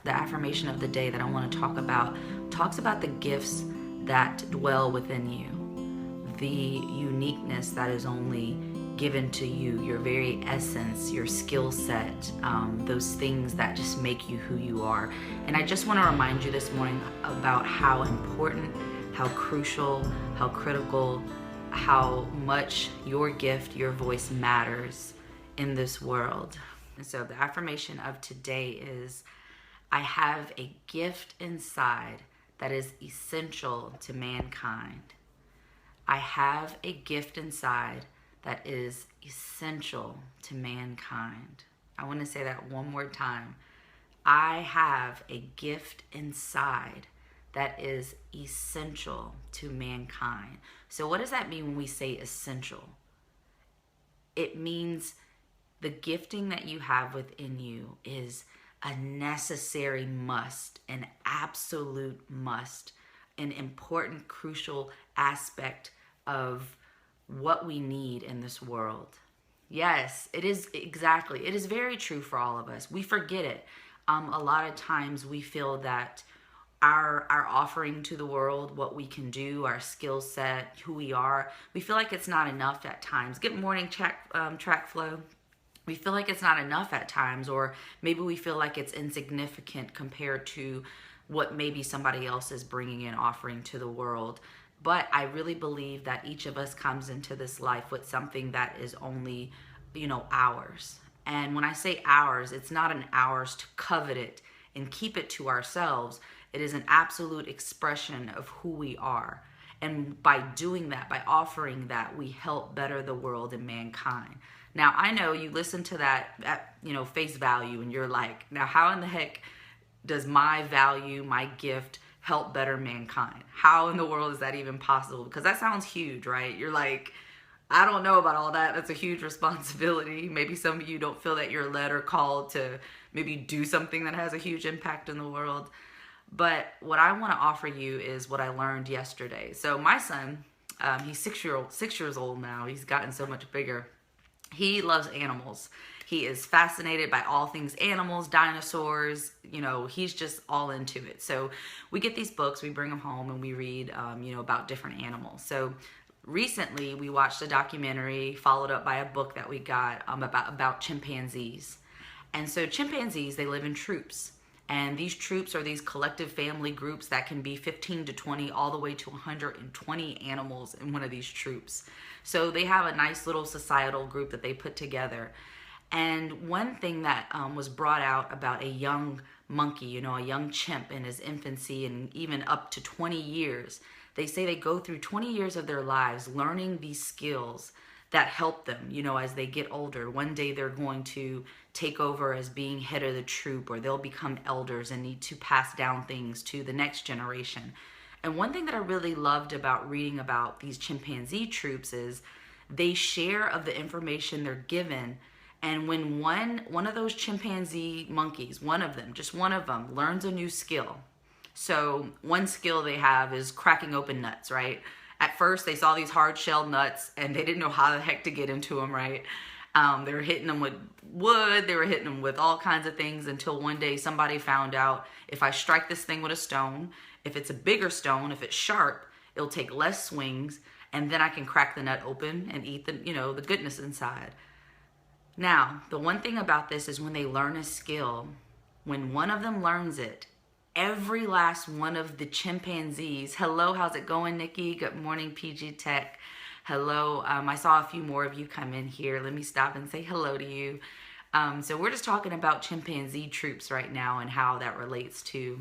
The affirmation of the day that I want to talk about talks about the gifts that dwell within you, the uniqueness that is only given to you, your very essence, your skill set, those things that just make you who you are. And I just want to remind you this morning about how important, how crucial, how critical, how much your gift, your voice matters in this world. And so the affirmation of today is, I have a gift inside that is essential to mankind. I have a gift inside that is essential to mankind. I want to say that one more time. I have a gift inside that is essential to mankind. So what does that mean when we say essential? It means the gifting that you have within you is a necessary must, an absolute must, an important, crucial aspect of what we need in this world. Yes, it is exactly. It is very true for all of us. We forget it. A lot of times we feel that our offering to the world, what we can do, our skill set, who we are, we feel like it's not enough at times. Good morning, track flow. We feel like it's not enough at times, or maybe we feel like it's insignificant compared to what maybe somebody else is bringing in, offering to the world. But I really believe that each of us comes into this life with something that is only, ours. And when I say ours, it's not an ours to covet it and keep it to ourselves. It is an absolute expression of who we are. And by doing that, by offering that, we help better the world and mankind. Now, I know you listen to that at, face value, and you're like, now how in the heck does my value, my gift help better mankind? How in the world is that even possible? Because that sounds huge, right? You're like, I don't know about all that. That's a huge responsibility. Maybe some of you don't feel that you're led or called to maybe do something that has a huge impact in the world. But what I want to offer you is what I learned yesterday. So my son, he's 6 years old now. He's gotten so much bigger. He loves animals. He is fascinated by all things animals, dinosaurs, he's just all into it. So we get these books, we bring them home, and we read, about different animals. So recently we watched a documentary followed up by a book that we got about chimpanzees. And so chimpanzees, they live in troops. And these troops are these collective family groups that can be 15 to 20, all the way to 120 animals in one of these troops. So they have a nice little societal group that they put together. And one thing that was brought out about a young monkey, a young chimp in his infancy and even up to 20 years, they say they go through 20 years of their lives learning these skills that help them, as they get older. One day they're going to take over as being head of the troop, or they'll become elders and need to pass down things to the next generation. And one thing that I really loved about reading about these chimpanzee troops is they share of the information they're given. And when one of those chimpanzee monkeys, just one of them, learns a new skill. So one skill they have is cracking open nuts, right? At first, they saw these hard-shelled nuts, and they didn't know how the heck to get into them, right? They were hitting them with wood. They were hitting them with all kinds of things until one day somebody found out, if I strike this thing with a stone, if it's a bigger stone, if it's sharp, it'll take less swings, and then I can crack the nut open and eat the goodness inside. Now, the one thing about this is when they learn a skill, when one of them learns it, every last one of the chimpanzees, hello, how's it going, Nikki? Good morning, PG Tech. Hello, I saw a few more of you come in here. Let me stop and say hello to you. So we're just talking about chimpanzee troops right now and how that relates to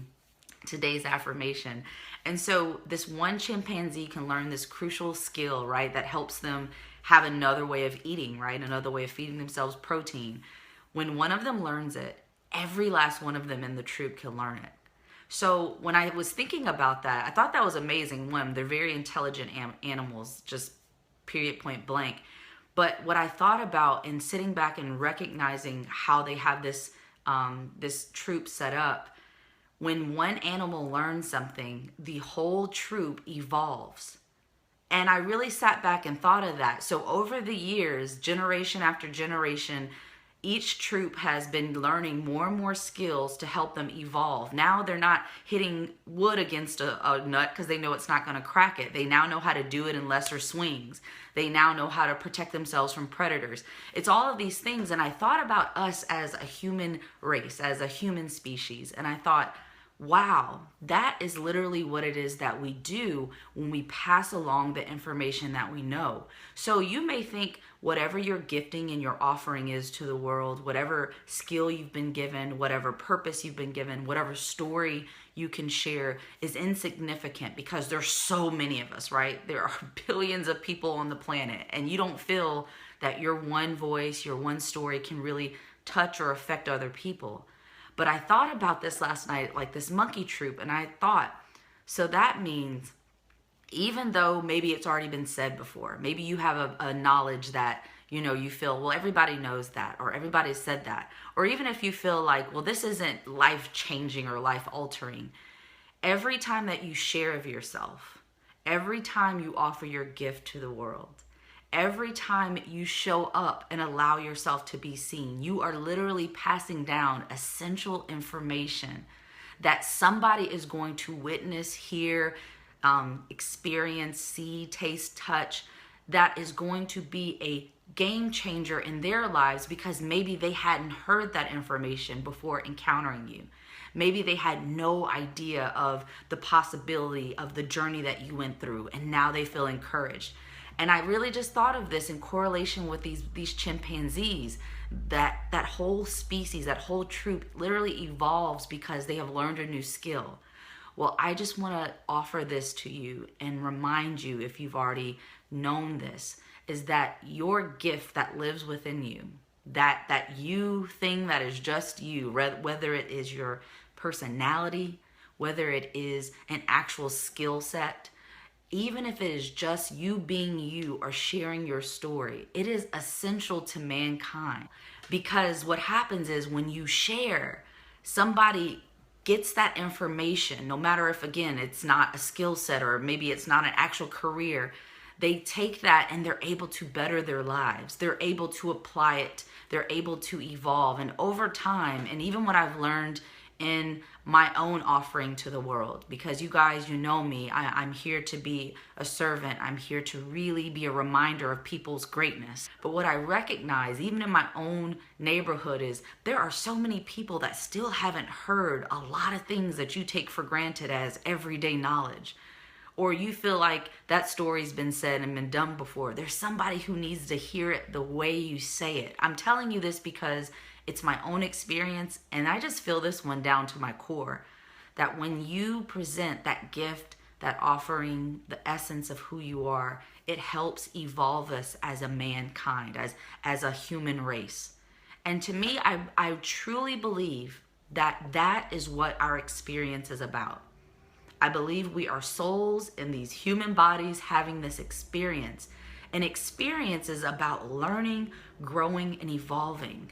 today's affirmation. And so this one chimpanzee can learn this crucial skill, right, that helps them have another way of eating, right, another way of feeding themselves protein. When one of them learns it, every last one of them in the troop can learn it. So when I was thinking about that, I thought that was amazing. One, they're very intelligent animals, just period, point blank. But what I thought about in sitting back and recognizing how they have this troop set up, when one animal learns something, the whole troop evolves. And I really sat back and thought of that. So over the years, generation after generation, Each troop has been learning more and more skills to help them evolve. Now they're not hitting wood against a nut because they know it's not going to crack it. They now know how to do it in lesser swings. They now know how to protect themselves from predators. It's all of these things. And I thought about us as a human race, as a human species. And I thought, wow, that is literally what it is that we do when we pass along the information that we know. So you may think whatever your gifting and your offering is to the world, whatever skill you've been given, whatever purpose you've been given, whatever story you can share is insignificant because there's so many of us, right? There are billions of people on the planet, and you don't feel that your one voice, your one story can really touch or affect other people. But I thought about this last night, like this monkey troop, and I thought, so that means even though maybe it's already been said before, maybe you have a knowledge that, you feel, well, everybody knows that, or everybody said that, or even if you feel like, well, this isn't life-changing or life-altering, every time that you share of yourself, every time you offer your gift to the world, every time you show up and allow yourself to be seen, you are literally passing down essential information that somebody is going to witness, hear, experience, see, taste, touch, that is going to be a game changer in their lives because maybe they hadn't heard that information before encountering you. Maybe they had no idea of the possibility of the journey that you went through, and now they feel encouraged. And I really just thought of this in correlation with these chimpanzees, that whole species, that whole troop literally evolves because they have learned a new skill. Well, I just want to offer this to you and remind you, if you've already known this, is that your gift that lives within you, that you thing that is just you, whether it is your personality, whether it is an actual skill set, even if it is just you being you or sharing your story, it is essential to mankind. Because what happens is when you share, somebody gets that information, no matter if, again, it's not a skill set or maybe it's not an actual career, they take that and they're able to better their lives. They're able to apply it. They're able to evolve. And over time, and even what I've learned in my own offering to the world, because you guys, you know me, I'm here to be a servant. I'm here to really be a reminder of people's greatness. But what I recognize, even in my own neighborhood, is there are so many people that still haven't heard a lot of things that you take for granted as everyday knowledge. Or you feel like that story's been said and been done before. There's somebody who needs to hear it the way you say it. I'm telling you this because it's my own experience, and I just feel this one down to my core, that when you present that gift, that offering, the essence of who you are, it helps evolve us as a mankind, as a human race. And to me, I truly believe that that is what our experience is about. I believe we are souls in these human bodies having this experience. And experience is about learning, growing, and evolving.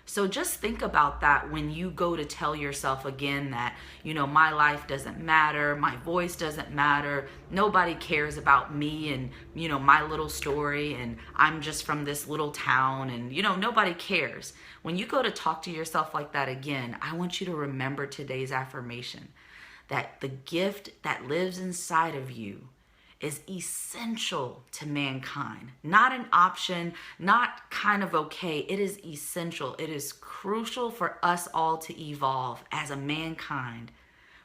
So just think about that when you go to tell yourself again that, my life doesn't matter, my voice doesn't matter, nobody cares about me and, my little story, and I'm just from this little town, and, nobody cares. When you go to talk to yourself like that again, I want you to remember today's affirmation, that the gift that lives inside of you is essential to mankind. Not an option, not kind of okay. It is essential. It is crucial for us all to evolve as a mankind,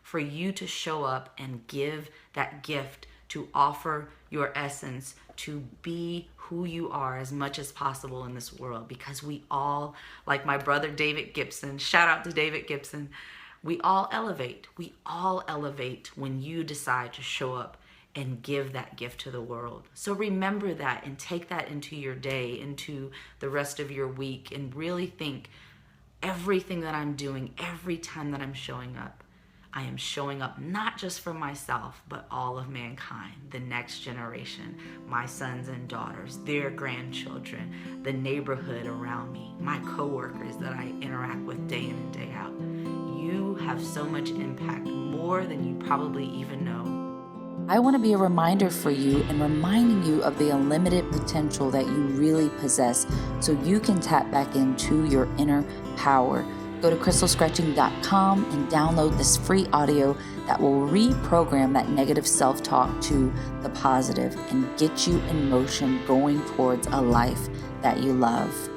for you to show up and give that gift, to offer your essence, to be who you are as much as possible in this world. Because we all, like my brother David Gibson, shout out to David Gibson, we all elevate. We all elevate when you decide to show up and give that gift to the world. So remember that and take that into your day, into the rest of your week, and really think, everything that I'm doing, every time that I'm showing up, I am showing up not just for myself, but all of mankind, the next generation, my sons and daughters, their grandchildren, the neighborhood around me, my coworkers that I interact with day in and day out. You have so much impact, more than you probably even know. I want to be a reminder for you and reminding you of the unlimited potential that you really possess so you can tap back into your inner power. Go to crystalscretching.com and download this free audio that will reprogram that negative self-talk to the positive and get you in motion going towards a life that you love.